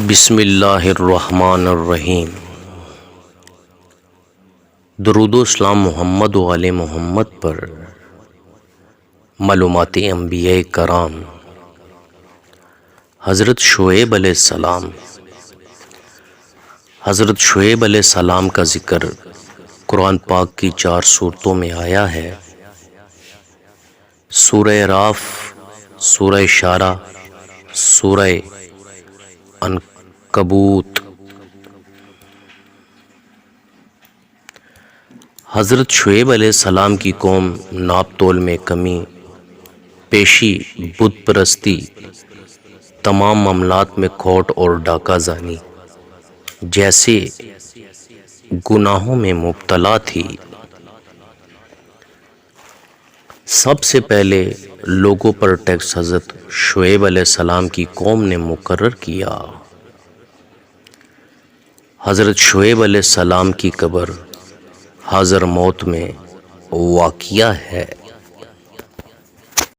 بسم اللہ الرحمن الرحیم۔ درود و اسلام محمد و آل محمد پر۔ معلومات انبیاء کرام۔ حضرت شعیب علیہ السلام۔ حضرت شعیب علیہ السلام کا ذکر قرآن پاک کی 4 سورتوں میں آیا ہے۔ سورہ راف، سورہ شعراء، سورہ عنکبوت۔ حضرت شعیب علیہ السلام کی قوم ناپ تول میں کمی پیشی، بت پرستی، تمام معاملات میں کھوٹ اور ڈاکہ زنی جیسے گناہوں میں مبتلا تھی۔ سب سے پہلے لوگوں پر ٹیکس حضرت شعیب علیہ السلام کی قوم نے مقرر کیا۔ حضرت شعیب علیہ السلام کی قبر حضرموت میں واقع ہے۔